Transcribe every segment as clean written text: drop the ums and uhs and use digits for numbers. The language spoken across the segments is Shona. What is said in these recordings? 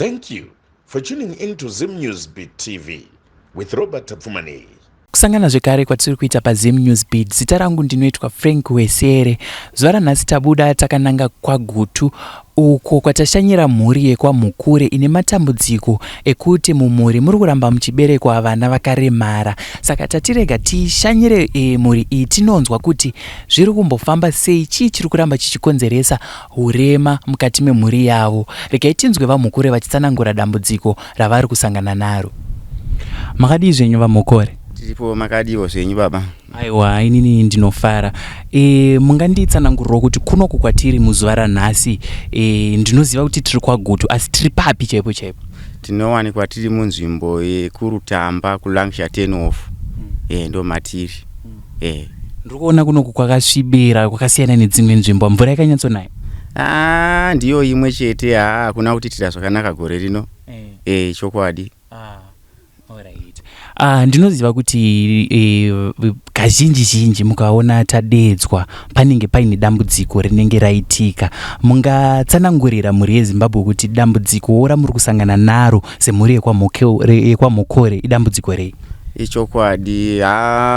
Thank you for tuning into Zim News Beat TV with Robert Tapfumani. Kusangana zvekare kwatiri kuita paZim News Beat. Zita rangu ndinoitwa Frank Wesere. Zuva ranhasi tabuda takananga kwaGutu uko kwatashanyira mhuri yekwaMukure ine matambudziko ekuti mumhuri muri kuramba muchiberekwa vana vakaremara. Saka tatirega tishanyire mhuri iyi tinonzwa kuti zviri kumbofamba sei, chii chiri kuramba chichikonzeresa urema mukati memhuri yavo. Regai tinzwe vaMukure vachitsanangura dambudziko ravari kusangana naro. Makadii zvenyu vaMukure? Tiripo makadiwo zvenyu baba. Aiwa, inini ndinofara. Munganditsanangurirawo kuti kunoku kwatiri muzuva ranhasi ndinoziva kuti tiri kwaGutu, asi tiri papi chaipo chaipo? Tinowanikwa tiri munzvimbo yekurutamba kuLancashire Turnoff. Ndo matiri. Ndiri kuona kunoku kwakasvibira, kwakasiyana nedzimwe nzvimbo. Mvura yakanyatsonaya? Ndiyo imwe chete. Hakuna kuti tira zvakanaka gore rino. Chokwadi. Alright. Ndinoziva kuti kazhinji mukaona tadeedzwa panenge paine dambudziko rinenge raitika. Mungatsanangurira mhuri yeZimbabwe kuti dambudziko ramuri kusangana naro semhuri yekwaMukore idambudziko rei? Ichokwadi.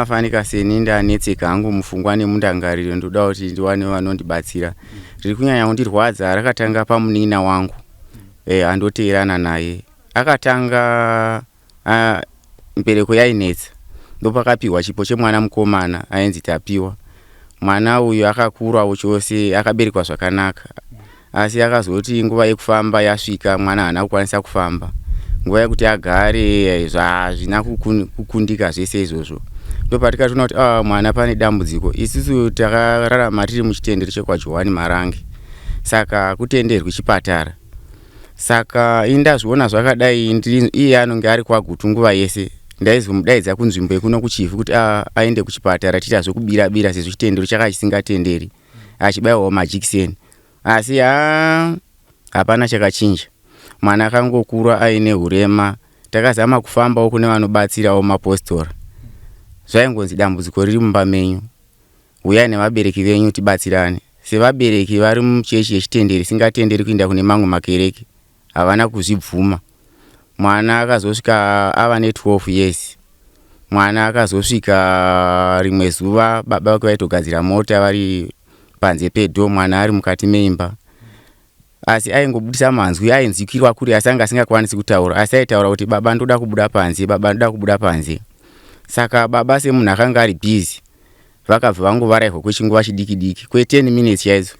Fanika seni ndanetseka hangu mufungwa nemundangariro, ndoda kuti ndiwane vanondibatsira. Riri kunyanya kundirwadza rakatanga pamunina wangu. Andoteerana naye. Akatanga mbereko yainetsa, ndopakapiwa chipo chemwana mukomana ainzi Tapiwa. Mwana uyu akakurawo chose, akaberekwa zvakanaka. Asi akazoti nguva yekufamba yasvika, mwana haana kukwanisa kufamba. Nguva yekuti agare zvazvina kukundika zvese izvozvo. Ndopatikatoona kuti mwana pane dambudziko. Isusu takararama tiri muchitendero chekwaJohani Marange. Saka kutenderwi chipatara. Saka indazviona zvakadai, iye anonge ari kwaGutu nguva yese. Ndaizomudaidza kunzvimbo yekuno kuchifu kuti aende kuchipatara tiita zvokubira sezvo chitendero chakachisingatenderi, achibayiwawo majikiseni. Asi hapana chakachinja. Mwana akangokura aine hurema. Takazama kufambawo kune vanobatsirawo mapositora. Zvaingonzi dambudziko riri mumba menyu, uyai nevabereki venyu tibatsirane. Sevabereki vari muchechi yechitenderi isingatenderi kuenda kune mamwe makereke, havana kuzvibvuma. Mwana akazosvika ava ne12 years. Mwana akazosvika rimwe zuva baba vake vaitogadzira mota vari panze pedo, mwana ari mukati meimba. Asi aingobudisa manzwi, ainzwikirwa kuri asi anga asingakwanisi kutaura. Asi aitaura kuti baba ndoda kubuda panze, baba ndoda kubuda panze. Saka baba semunhu akanga ari busy, vakabva vangovaraihwa kwechinguva chidiki kwe10 minutes chaidzo.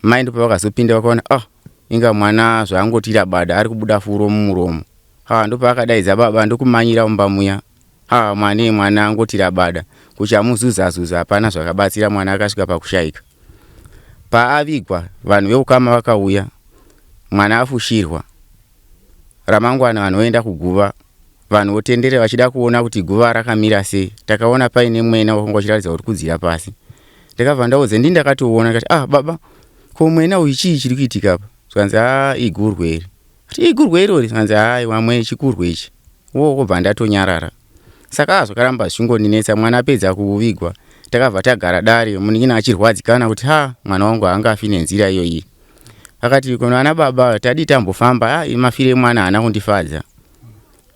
Mai ndipo vakazopinda vakaona inga mwana zvaangotira bada ari kubuda furo mumuromo. Ndipo akadaidza baba ndokumanyira mumba muya. Mwana angotira bada. Kuchamuzuza hapana zvakabatsira, mwana akasvika pakushaika. Paavigwa vanhu veukama vakauya, mwana afushirwa. Ramangwana vanhu voenda kuguva, vanhu votendere vachida kuona kuti guva rakamira sei. Takaona paine mwena wakangochiratidza kuti kudzira pasi. Ndakabva ndaudza ndakatoona kuti baba, ko mwena uyu chii chiri kuitika apa? Zvanzi igurwe iri. Igurwe irori? Zvanzi wamwe chikurwe ichi. Wobva ndatonyarara. Saka zvakaramba zvingondinetsa. Mwana apedza kuvigwa, takabva tagara dare, munin'ina achirwadzikana kuti mwana wangu haangafi nenzira iyo iyi. Akati kuna ana baba tadi tambofamba, mafire mwana haana kundifadza.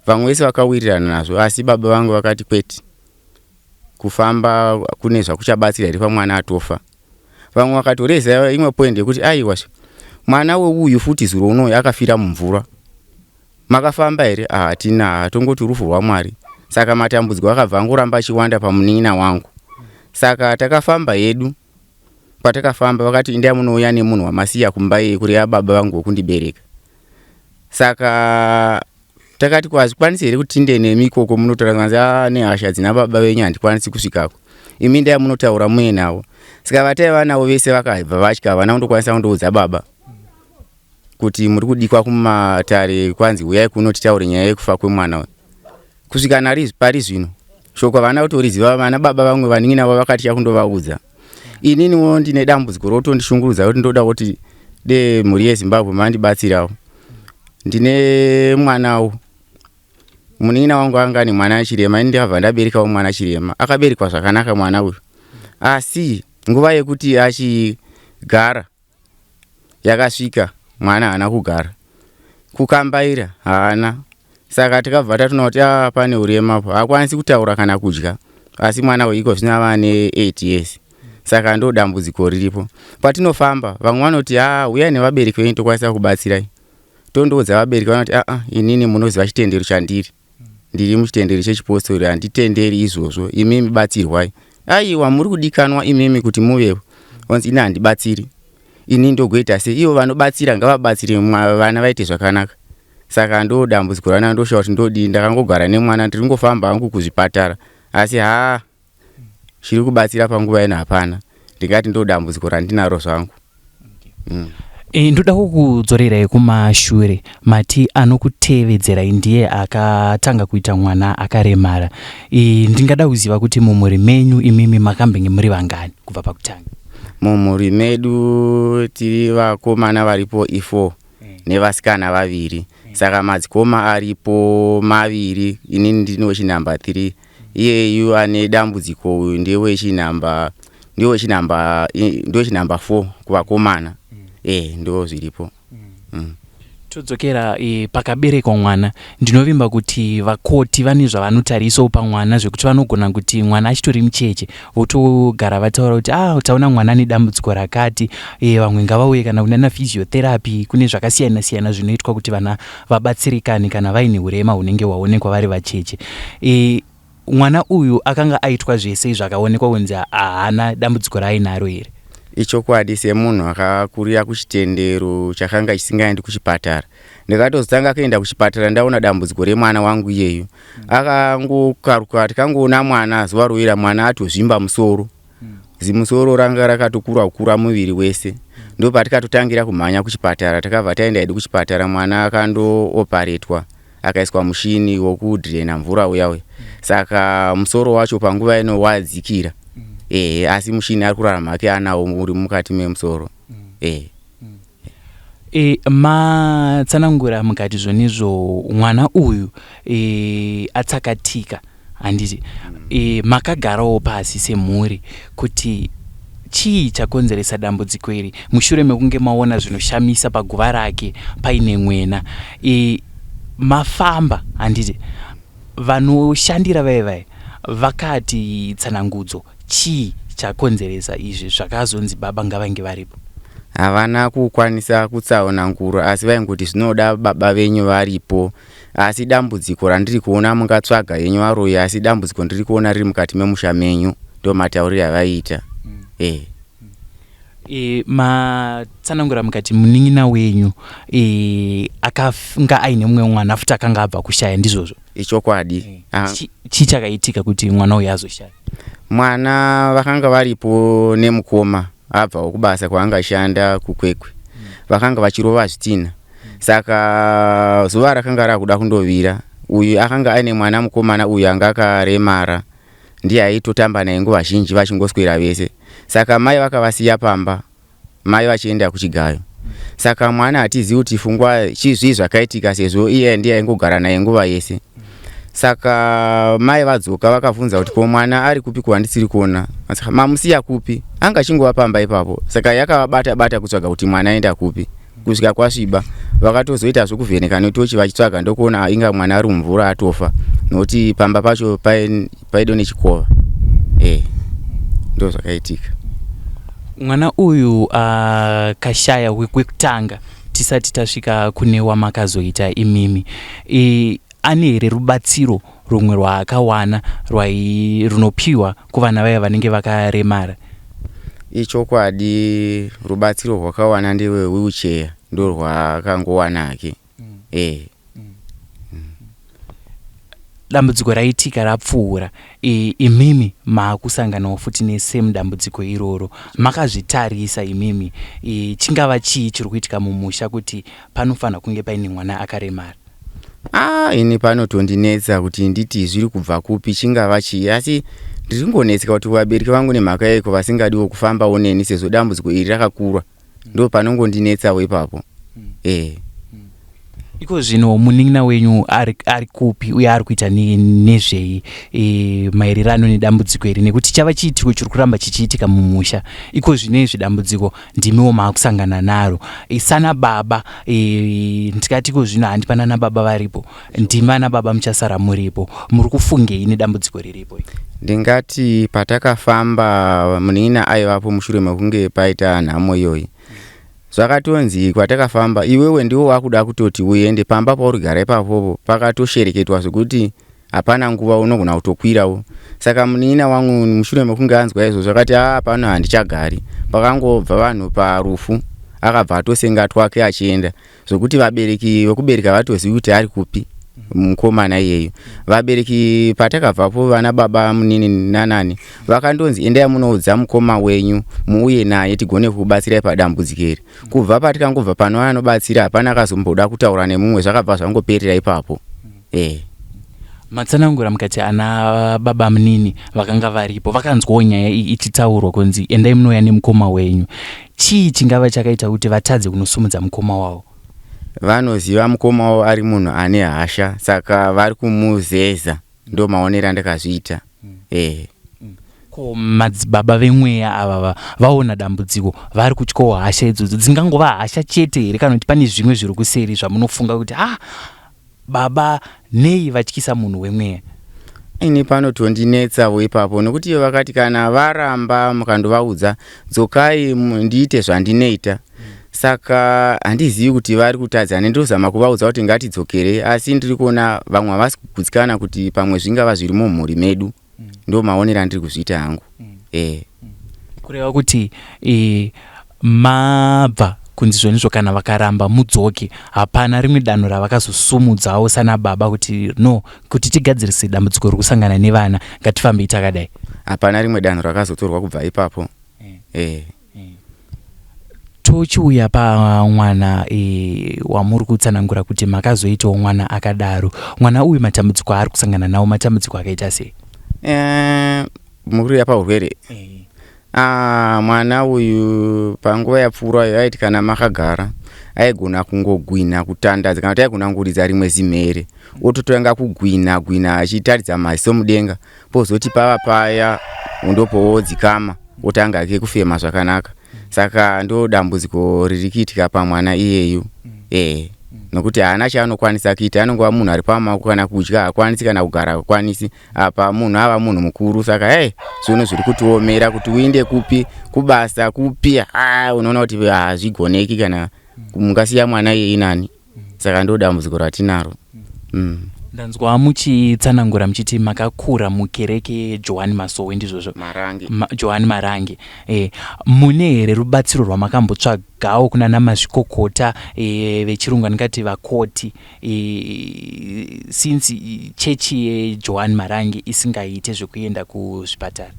Vamwe vese vakawirirana nazvo, asi baba vangu vakati kwete, kufamba kune zvakuchabatsira iri pamwana atofa. Vamwe vakatoreza imwe point yekuti aiwa, mwana weuyu futi zuro unoyu akafira mumvura. Makafamba here? Hatina, tongoti rufu rwaMwari. Saka matambudziko akabva angoramba achiwanda pamun'ina wangu. Saka takafamba hedu. Patakafamba vakati inda munouya nemunhu wamasiya kumba kureva baba vangu wokundibereka. Saka takati kwazvikwanisi here kuti tinde nemikoko munotaura nehasha dzina baba venyu handikwanisi kusvikako. Imi ndaya munotaura muye navo. Saka vataiva navo vese vakabva vatya, havana kundokwanisa kundoudza baba kuti muri kudikwa kumatare kwanzi uyai kuno titaure nyaya yekufa kwemwana uyu. Kusvika pari zvino shoko havana kutoriziva. Vana baba vamwe van'ina vavo vakati kundovaudza. Ininiwo ndine dambudziko rotondishungurudza kuti ndoda kuti mhuri yeZimbabwe mandibatsirawo. Ndine mwanawo, mun'ina wangu anga ane mwana achirema, ndikabva ndaberekawo mwana achirema. Akaberekwa zvakanaka mwana uyu, asi nguva yekuti achigara yakasvika, mwana haana kugara. kukambaira haana. Saka tikabva tatona kuti pane urema po, haakwanisi kutaura kana kudya, asi mwana weiko zvino ava ne8 years. Saka ndo dambudziko riripo. Patinofamba vamwe vanoti uya nevabereki venyu tokwanisa kubatsirai. Tondoudza vabereki vanoti inini munoziva chitendero chandiri, ndiri muchitendero chechipostori, handitenderi izvozvo, imimi batsirwai. Aiwa, muri kudikanwa imimi kuti muvewo. Onzi ina handibatsiri, ini ndogoita sei? Ivo vanobatsira ngavabatsire vana vaite zvakanaka. Saka ndo dambudziko rana ndoshaura kuti ndodii, ndakangogara nemwana ndiri ngofamba hangu kuzvipatara, asi zviri kubatsira panguva ino hapana. Ndingati ndo dambudziko randinaro zvangu. Ndoda kukudzorerai kumashure. Mati anokutevedzera ndiye akatanga kuita mwana akaremara. Ndingada kuziva kuti mumhuri menyu imimi makambenge muri vangani kubva pakutanga? Mumhuri medu tiri vakomana varipo 4 nevasikana 2. Saka madzikoma aripo 2, inini ndini wechinamba 3. Iyeyu ane dambudziko uyu ndiye wechinamba 4 kuvakomana. Ndo zviripo. Todzokera pakaberekwa mwana, ndinovimba kuti vakoti vane zvavanotarisa pamwana zvekuti vanogona kuti mwana achitori mucheche votogara vataura kuti utaona mwana ane dambudziko rakati, vamwe ngavauye kana kunana physiotherapy. Kune zvakasiyana siyana zvinoitwa kuti vana vabatsirikane kana vaine urema hunenge hwaonekwa vari vacheche. Mwana uyu akanga aitwa zvese zvakaonekwa kunzi haana dambudziko raainaro here? Ichokwadi, semunhu akakurira kuchitendero chakanga chisingaendi kuchipatara, ndikatozotanga kuenda kuchipatara ndaona dambudziko remwana wangu iyeyu. Akangokaruka, tikangoona mwana zuva roira mwana atozvimba musoro. Zimusoro ranga rakatokura kukura muviri wese. Ndo patikatotangira kumhanya kuchipatara, takabva taenda hedu kuchipatara, mwana akandooparetwa, akaiswa mushini wokudhirena mvura uyawe. Saka musoro wacho panguva ino wadzikira. Asi mushini ari kurarama ake anawo uri mukati memusoro. Matsanangura mukati zvonizvo mwana uyu atsakatika, handiti makagarawo pasi semhuri kuti chii chakonzeresa dambudziko iri mushure mekunge maona zvinoshamisa paguva rake paine mwena? Mafamba, handiti vanoshandira vaivai vakati tsanangudzo chii chakonzeresa izvi zvakazonzi baba ngavange varipo? Havana kukwanisa kutsaunangura, asi vaingoti zvinoda baba venyu varipo. Asi dambudziko randiri kuona mungatsvaga yenyu varoyi, asi dambudziko ndiri kuona riri mukati memusha menyu, ndo matauriro avaita. Matsanangura mukati munin'ina wenyu akanga aine mumwe mwana futi akanga abva kushaya, ndizvozvo? Ichokwadi. Chii chakaitika kuti mwana uyu azoshaya? Mwana vakanga varipo nemukoma abva kubasa kwaanga shanda kukwekwe. Vakanga vachirova zvitina. Saka zuva rakanga rakuda kundovira, uyu akanga aine mwana mukomana uyu anga akaremara, ndiye aitotamba naye nguva zhinji vachingoswera vese. Saka mai vakavasiya pamba, mai vachienda kuchigayo. Saka mwana hatizivi kuti fungwa chizvi zvakaitika sezvo iye ndiye aingogara naye nguva yese. Saka mai vadzoka vakabvunza kuti ko mwana ari kupi kwandisiri kuona? Mamusiya kupi? Anga chingova pamba ipapo. Saka yakavabata kutsvaga kuti mwana aenda kupi. Kusvika kwasviba vakatozoita zvokuvheneka netochi vachitsvaga ndokuona inga mwana ari mumvura atofa, nokuti pamba pacho paido nechikova. Ndo zvakaitika. Mwana uyu kashaya kwekutanga tisati tasvika kune wamakazoita imimi, ane here rubatsiro rumwe rwaakawana runopiwa kuvana vaya vanenge vakaremara? Ichokwadi, rubatsiro rwakawana ndewe wheelchair ndo rwaakangowana hake. Dambudziko raitika rapfuura, imimi maakusanganawo futi nesame dambudziko iroro. Makazvitarisa imimi, chingava chii chiri kuitika mumusha kuti panofanira kunge paine mwana akaremara? Ini panotondinetsa kuti nditi zviri kubva kupi, chingava chii, asi ndiringonetseka kuti vabereki vangu nemhaka yaiko vasingadiwo kufambawo neni sezvo dambudziko iri rakakura. Ndo panongondinetsawo ipapo. Iko zvino munin'ina wenyu ari kupi uye ari kuita nezvei maererano nedambudziko iri, nekuti chava chiitiko chiri kuramba chichiitika mumusha. Iko zvinezvi dambudziko ndimiwo maakusangana naro sana baba, ndikatiko zvino handipana nababa varipo, ndima nababa muchasara muripo. Muri kufungei nedambudziko riripo? Ndingati patakafamba munin'ina aivapo mushure mekunge paita nhamo iyoyi, zvakatonzi kwatakafamba iwewe ndiwo wakuda kutoti uende pamba paurigara ipapopo pakatoshereketwa zvokuti hapana nguva unogona kutokwirawo. Saka munin'ina wangu mushure mekunge anzwa izvo zvakati pano handichagari, pakangobva vanhu parufu akabva atosenga twake achienda, zvokuti vabereki vekubereka vatozivi kuti ari kupi mukomana iyeyo. Vabereki patakabvapo vana baba munini nanani vakandonzi endai munoudza mukoma wenyu muuye naye tigone kubatsirai padambudziko iri. Kubva patikangobva pano anobatsira hapana akazomboda kutaura nemumwe, zvakabva zvangoperera ipapo. Matsanangura mukati ana baba munini vakanga varipo vakanzwawo nyaya ichitaurwa kunzi endai munouya nemukoma wenyu. Chii chingava chakaita kuti vatadze kunosumudza mukoma wavo? Vanoziva mukoma wavo ari munhu ane hasha, saka vari kumuzeza, ndo maonero andakazviita. Ko madzibaba vemweya ava vaona dambudziko vari kutyawo hasha idzodzo dzingangova hasha chete here, kana kuti pane zvimwe zviri kuseri zvamunofunga kuti baba nei vatyisa munhu wemweya? Ini panotondinetsawo ipapo, nokuti vakati kana varamba mukandovaudza dzokai ndiite zvandinoita. Saka handizivi kuti vari kutadza, ndozama kuvaudza kuti ngatidzokere, asi ndiri kuona vamwe havasi kugutsikana kuti pamwe zvingava zviri mumhuri medu. Ndo maonera ndiri kuzviita hangu. Kureva kuti mabva kunzi zvonizvo kana vakaramba mudzoke, hapana rimwe danho ravakazosumudzawo sana baba kuti no, kuti tigadzirise dambudziko riri kusangana nevana ngatifambei takadai? Hapana rimwe danho rakazotorwa kubva ipapo. Tochiuya pamwana wamuri kutsanangura kuti makazoitawo mwana akadaro. Mwana uyu matambudziko ari kusangana nawo matambudziko akaita sei? Muri yapa urwere. Mwana uyu panguva yapfuura yaiti kana makagara aigona kungogwina kutandadza, kana kuti aigona kungoridza rimwe zimhere ototanga kugwina achitaridza maziso mudenga, pozoti pava paya undopowodzikama otanga ke kufema zvakanaka. Saka ndo dambudziko riri kuitika pamwana iyeyu. Nokuti haana chaanokwanisa kuita, anongova munhu ari pamaoko, kana kudya hakwanisi kana kugara hakwanisi. Apa munhu ava munhu mukuru, saka zvino zviri kutiomera kuti uinde kupi, kubasa kupi, unoona kuti hazvigoneki kana mungasiya mwana iyeyi nani. Saka ndo dambudziko ratinaro. Ndanzwa muchitsanangura muchiti makakura mukereke Johani Masowe ndizvozvo? Johani Marange. Mune here rubatsiro rwamakambotsvagawo kuna namazvikokota vechirungu ndingati vakoti, since chechi yeJohani Marange isingaite zvekuenda kuzvipatara?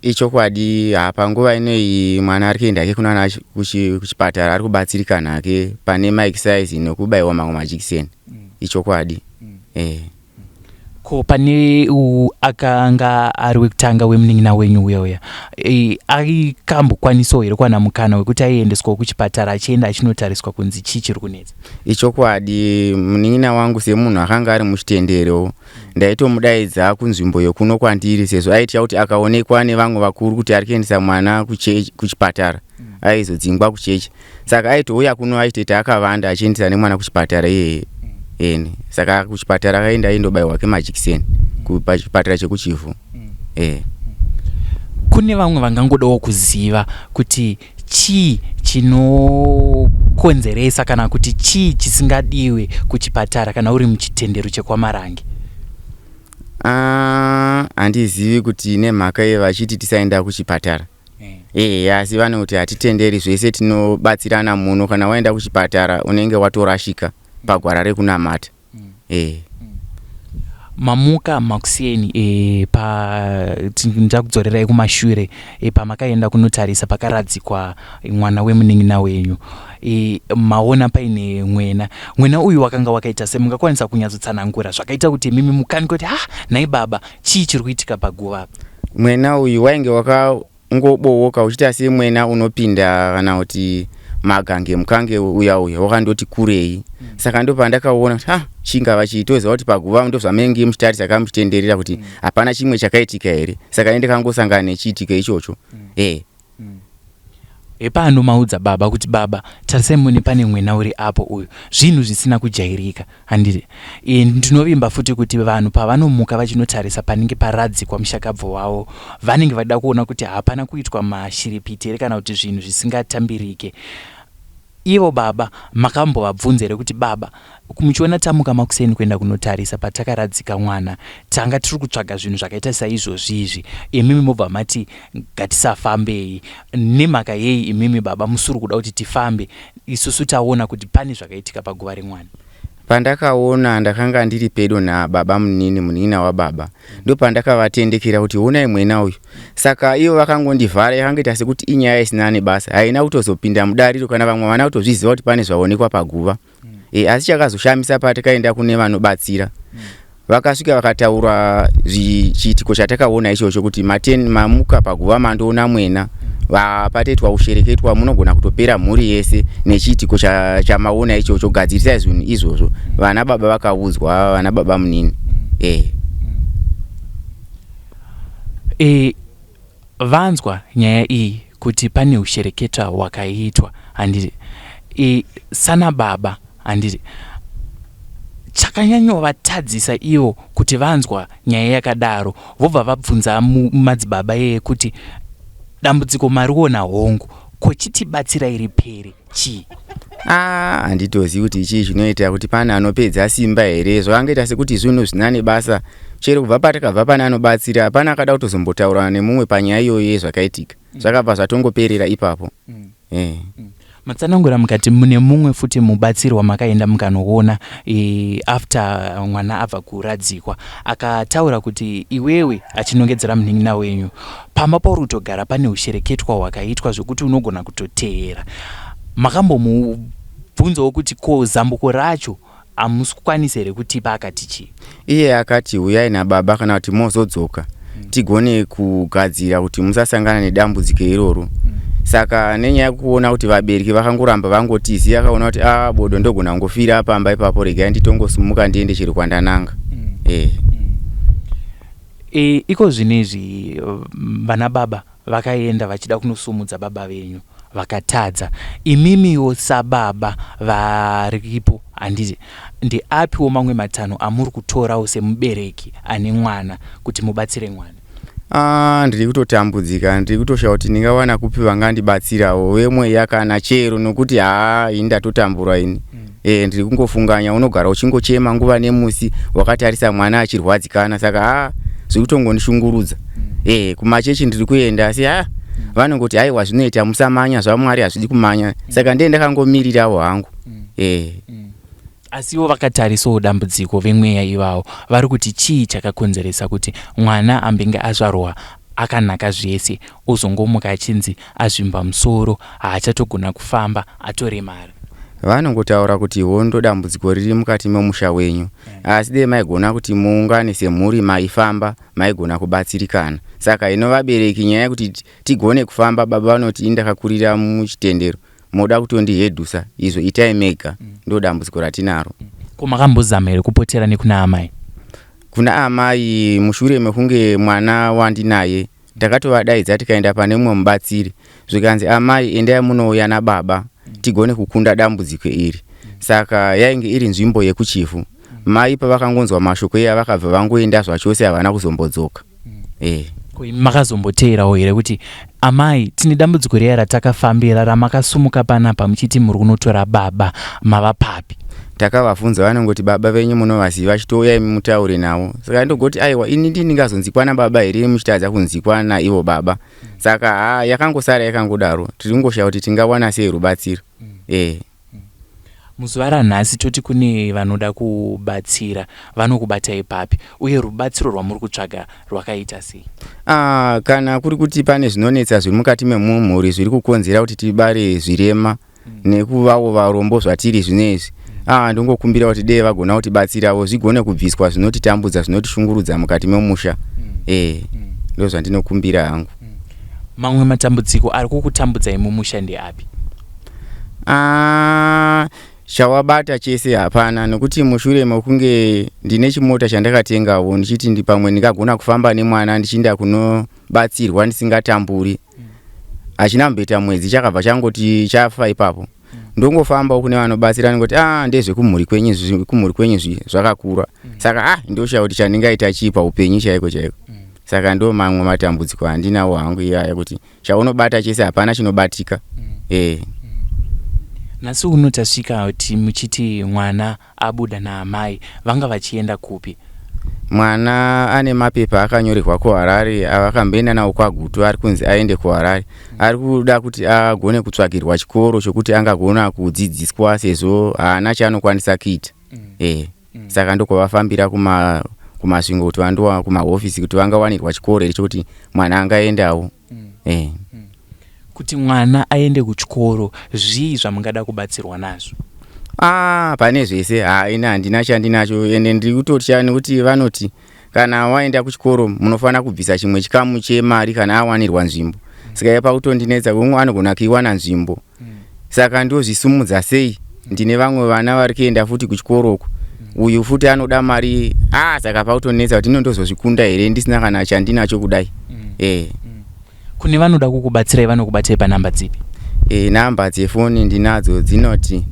Ichokwadi, panguva inoyi mwana ari kuenda kuna kuchipatara ari kubatsirika nake pane maexercise nekubayiwa mamwe majikiseni. Ichokwadi. Ko pane akanga ari wekutanga wemunin'ina wenyu uya aikambokwanisawo here kuwana mukana wekuti aiendeswawo kuchipatara achienda achinotariswa kunzi chii chiri kunetsa? Ichokwadi, munin'ina wangu semunhu akanga ari muchitendero ndaitomudaidza kunzvimbo yokuno kwandiri, sezvo aitya kuti akaonekwa nevamwe vakuru kuti ari kuendesa mwana kuchipatara aizodzingwa kuchechi. Saka aitouya kuno aitoti akavanda achiendesa nemwana kuchipatara iyeye. Saka kuchipatara akaenda aindobayiwa ke majikiseni kuchipatara chekuchifu. Kune vamwe vangangodawo kuziva kuti chii chinokonzeresa kana kuti chii chisingadiwe kuchipatara kana uri muchitendero chekwaMarange? Handizivi kuti nemhaka vachiti tisaenda kuchipatara. Asi vanoti hatitenderi zvese tinobatsirana muno, kana waenda kuchipatara unenge watorashika pagwara rekunamata. Mamuka makusiyeni ndakudzorerai kumashure pamakaenda kunotarisa pakaradzikwa mwana wemunin'ina wenyu, maona paine mwena uyu wakanga wakaita se, mungakwanisa kunyatsotsanangura zvakaita kuti mimi mukani kuti nhai baba chii chiri kuitika paguva? Mwena uyu wainge wakangobowoka uchita semwena unopinda kana kuti magange mukange uya wakandoti kurei. Saka ndo pandakaona chingava chitoza kuti paguva ndozvamengi muchitari sakamuchitenderera kuti hapana chimwe chakaitika here. Saka ende kangosangana nechiitika ichocho. Pano maudza baba kuti baba tarisai mune pane mwena uri apo uyu zvinhu zvisina kujairika handiti. Ndinovimba futi kuti vanhu pavanomuka vachinotarisa panenge paradzikwa mushakabvu wavo vanenge vada kuona kuti hapana kuitwa mashiripiti here kana kuti zvinhu zvisingatambirike. Ivo baba makambovabvunza here kuti baba muchiona tamuka makuseni kuenda kunotarisa patakaradzika mwana tanga tiri kutsvaga zvinhu zvakaita saizvozvizvi imimi mobva mati ngatisafambei nemhaka yei imimi baba musuri kuda kuti tifambe isusu taona kuti pane zvakaitika paguva remwana? Pandakaona ndakanga ndiri pedo nababa munina wababa ndo pandakavatendekera kuti onai mwena uyu. Saka ivo vakangondivhara yakangoita sekuti inyaya isina nebasa haina kutozopinda mudariro kana vamwe vana kutozviziva kuti pane zvaonekwa paguva. Asi chakazoshamisa patakaenda kune vanobatsira vakasvika vakataura chiitiko chatakaona ichocho kuti mamuka paguva mandoona mwena vapatoitwa ushereketwa munogona kutopera mhuri yese nechiitiko chamaona ichocho gadzirisai zvinhu izvozvo. Vana baba vakaudzwa, vana baba munini. Vanzwa nyaya iyi kuti pane ushereketwa wakaitwa handiti. Sana baba handiti chakanyanyovatadzisa ivo kuti vanzwa nyaya yakadaro vobva vabvunza madzibaba yeye kuti dambudziko mariona hongu kochitibatsira iri pere chii? Handitozivi kuti ichii zvinoita kuti pane anopedza simba here. Zvakangoita sekuti zvinhu zvina nebasa chero kubva patakabva pane anobatsira hapana akada kutozombotaurana nemumwe panyaya iyoyo yezvakaitika. Zvakabva zvatongoperera ipapo. Matsanangura mukati mune mumwe futi mubatsiri wamakaenda mukanoona after mwana abva kuradzikwa akataura kuti iwewe achinongedzera munin'ina wenyu pamba pauri kutogara pane ushereketwa hwakaitwa zvokuti unogona kutoteera. Makambomubvunzawo kuti ko zambuko racho hamusi kukwanisa here kutipa? Akati chii? Iye akati uyai nababa kana kuti mozodzoka tigone kugadzira kuti musasangana nedambudziko iroro. Saka nenyaya yekuona kuti vabereki vakangoramba vangotisi akaona kuti bodo ndogona ngofira pamba ipapo regai nditongosumuka ndiende chiri kwandananga. Iko zvinezvi vana baba vakaenda vachida kunosumudza baba venyu vakatadza. Imimiwo sababa varipo handiti ndeapiwo mamwe matanho amuri kutorawo semubereki ane mwana kuti mubatsire mwana? Ndiri kutotambudzika, ndiri kutoshaura kuti ndingawana kupi vangandibatsirawo vemwe yakana chero nokuti indatotambura ini. Ndiri kungofunganya unogara uchingochema nguva nemusi wakatarisa mwana achirwadzikana. Saka zviri kutongondishungurudza. Kumachechi ndiri kuenda asi vanongoti haiwa zvinoita musamanya zvaMwari hazvidi kumanya. Saka ndiye ndakangomirirawo hangu. Asiwo vakatarisawo dambudziko vemweya ivavo vari kuti chii chakakonzeresa kuti mwana ambenge azvarwa akanaka zvese ozongomuka achinzi azvimba musoro haachatogona kufamba atoremara? Vanongotaura kuti hondo dambudziko riri mukati memusha wenyu asi dei maigona kuti muungane semhuri maifamba maigona kubatsirikana. Saka inovabereki nyaya yekuti tigone kufamba baba vanoti indakakurira muchitendero moda kutondihedhusa izvo itai mega ndo dambudziko ratinaro. Komakambozama here kupotera nekuna amai? Kuna amai mushure mekunge mwana wandinaye ndakatovadaidza tikaenda pane mumwe mubatsiri zvikanzi amai endai munouya nababa tigone kukunda dambudziko iri. Saka yainge iri nzvimbo yekuchifu. Mai pavakangonzwa mashoko iya vakabva vangoenda zvachose havana kuzombodzoka. Makazomboteerawo here kuti amai tine dambudziko riya ratakafambira ramakasumuka panapa muchiti muri kunotora baba mava papi? Takavabvunza vanongoti baba venyu munovaziva chitouyai mutaure navo. Saka ndogoti aiwa ini ndingazonzikwa nababa here muchitadza kunzikwa naivo baba. Saka yakangosara yakangodaro tiri kungoshaura kuti tingawana sei rubatsiro. Muzuva ranhasi toti kune vanoda kubatsira vanokubatai papi uye rubatsiro rwamuri kutsvaga rwakaita sei? Kana kuri kuti pane zvinonetsa zviri mukati memumhuri zviri kukonzera kuti tibare zvirema nekuvawo varombo zvatiri zvinezvi ndongokumbira kuti dei vagona kutibatsirawo zvigone kubviswa zvinotitambudza zvinotishungurudza mukati memusha. Ndo zvandinokumbira hangu. Mamwe matambudziko ari kukutambudzai mumusha ndeapi? chawabata chese hapana, nokuti mushure mekunge ndine chimota chandakatengawo ndichiti pamwe ndingagona kufamba nemwana ndichinda kunobatsirwa ndisingatamburi. Achina mbeta mwedzi chakabva changoti chafa ipapo. Ndongofamba kune vanobatsira ngoti ndezve kumhuri kwenyu zvakakura. Saka ndosha kuti chandingaita chipa upenyu chaiko. Saka ndo mamwe matambudziko andinawo hangu iyaya kuti chaunobata chese hapana chinobatika. Nasi unotasvika kuti muchiti mwana abuda naamai vanga vachienda kupi? Mwana ane mapepa akanyorerwa kuHarare avakamboenda nawo kwaGutu ari kunzi aende kuHarare. Ari kuda kuti agone kutsvagirwa chikoro chokuti angagona kudzidziswa sezvo haana chaanokwanisa kuita. Saka ndokwavafambira kumasvingo kuti vandowa kumahofisi kuti vangawanirwa chikoro chokuti mwana angaendawo. Kuti mwana aende kuchikoro zvii zvamungada kubatsirwa nazvo? Pane zvese ina handina chandinacho ende ndiri kutotya nekuti vanoti kana waenda kuchikoro munofana kubvisa chimwe chikamu chemari kana awanirwa nzvimbo. Saka pakutondinetsa kumwe anogona kuiwana nzvimbo. Saka ndozvisumudza sei ndine vamwe vana vari kuenda futi kuchikoro uku. Uyu futi anoda mari. Saka pakutondinetsa kuti ndozozvikunda here ndisina kana chandinacho kudai. Kune vanoda kukubatsirai vanokubatsirai panhamba dzipi? Nhamba dzefoni ndinadzo dzinoti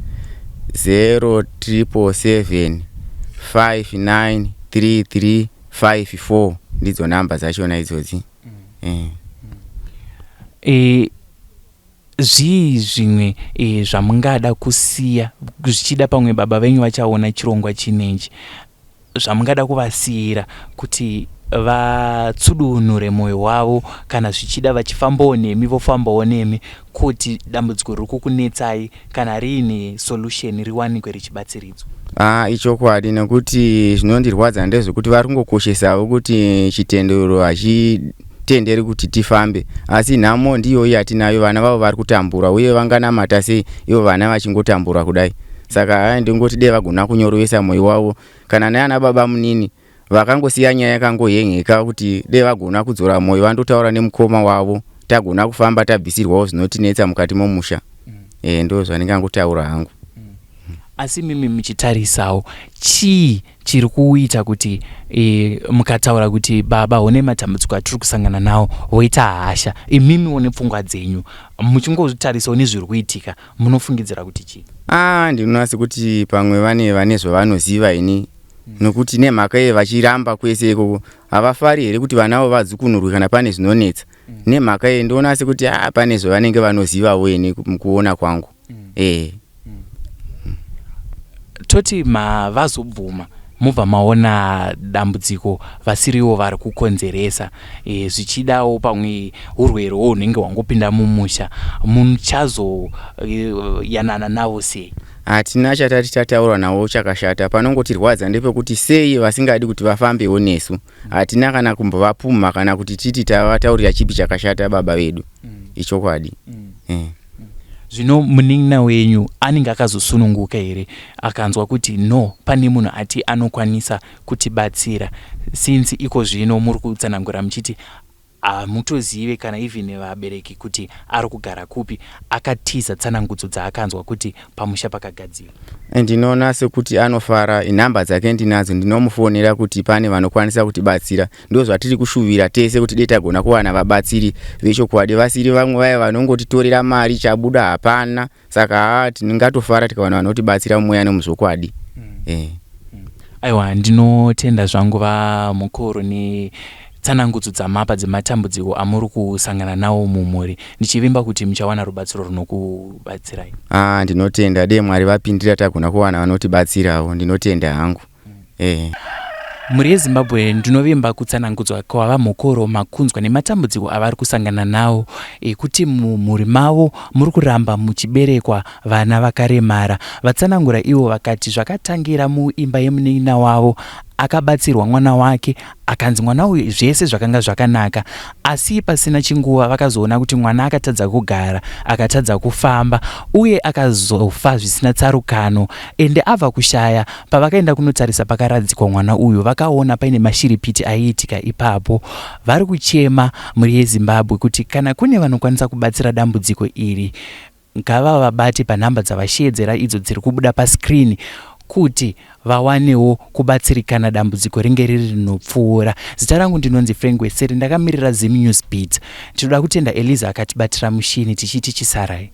0777 593354 ndidzo nhamba dzachona idzodzi. Zvii zvimwe zvamungada kusiya zvichida pamwe baba venyu vachaona chirongwa chinenji zvamungada kuvasiyira kuti vatsudunure moyo wavo kana zvichida vachifambawo nemi vofambawo nemi kuti dambudziko riri kukunetsai kana riine solution riwanikwe richibatsiridzwa? Ichokwadi nekuti zvinondirwadza ndezvekuti vari kungokoshesawo kuti chitendero hachitenderi kuti tifambe, asi nhamo ndiyo yatinayo. Vana vavo vari kutambura uye vanganamata sei ivo vana vachingotambura kudai. Saka ndingoti dei vagona kunyorovesa mwoyo wavo kana naana baba munini vakangosiya nyaya yakangohengeka kuti dei vagona kudzora mwoyo vandotaura nemukoma wavo tagona kufamba tabvisirwawo zvinotinetsa mukati momusha. Ndo zvandingangotaura hangu. Asi mimi muchitarisawo chii chiri kuita kuti mukataura kuti baba one matambudziko atiri kusangana nawo woita hasha, imimi one pfungwa dzenyu muchingozvitarisawo nezviri kuitika munofungidzira kuti chii? Ndinoona sekuti pamwe vane zvavanoziva ini nokuti nemhaka ye vachiramba kwese ikoko havafari here kuti vanavo vadzukunurwe kana pane zvinonetsa. Nemhaka ye ndoona sekuti pane zvavanenge vanozivawo ini mukuona kwangu. Toti vazobvuma mubva maona dambudziko vasiriwo vari kukonzeresa zvichidawo pamwe urwerewo hunenge hwangopinda mumusha, muchazoyanana navo sei? Hatina chatati tataura navo chakashata. Panongotirwadza ndepekuti sei vasingadi kuti vafambewo nesu. Hatina kana kumbovapuma kana kuti titi tavataurira chipi chakashata baba vedu. Ichokwadi. Zvino munin'ina wenyu anenge akazosununguka here akanzwa kuti pane munhu ati anokwanisa kutibatsira, since iko zvino muri kutsanangura muchiti hamutozive kana even vabereki kuti ari kugara kupi, akatiza tsanangudzo dzaakanzwa kuti pamusha pakagadzirwa? Ndinoona sekuti anofara. Nhamba dzake ndinadzo, ndinomufonera kuti pane vanokwanisa kutibatsira. Ndo zvatiri kushuvira tese kuti dei tagona kuwana vabatsiri vechokwadi, vasiri vamwe vaya vanongotitorera mari chabuda hapana. Saka tingatofara tikawana vanotibatsira mweya nemuzvokwadi. Aiwa, ndinotenda zvangu vamukuru tsanangudzo dzamapa dzematambudziko amuri kusangana nawo mumhuri, ndichivimba kuti muchawana rubatsiro runokubatsirai. Ndinotenda dei Mwari vapindira tagona kuwana vanotibatsirawo. Ndinotenda hangu. Mhuri yeZimbabwe ndinovimba kutsanangudzwa kwavamukuru makunzwa nematambudziko avari kusangana nawo, kuti mumhuri mavo muri kuramba muchiberekwa vana vakaremara. Vatsanangura ivo vakati zvakatangira muimba yemunin'ina wavo akabatsirwa mwana wake, akanzi mwana uyu zvese zvakanga zvakanaka, asi pasina chinguva vakazoona kuti mwana akatadza kugara, akatadza kufamba uye akazofa zvisina tsarukano. Ende abva kushaya, pavakaenda kunotarisa pakaradzikwa mwana uyu vakaona paine mashiripiti aiitika ipapo. Vari kuchema mhuri yeZimbabwe kuti kana kune vanokwanisa kubatsira dambudziko iri ngava vabate panhamba dzavashedzera idzo dziri kubuda paskrini kuti vawanewo kubatsirikana dambudziko ringe riri rinopfuura. Zita rangu ndinonzi Frank Wesere, ndakamirira Zim News Beat. Tinoda kutenda Eliza akatibatira mushini tichiti chisarai.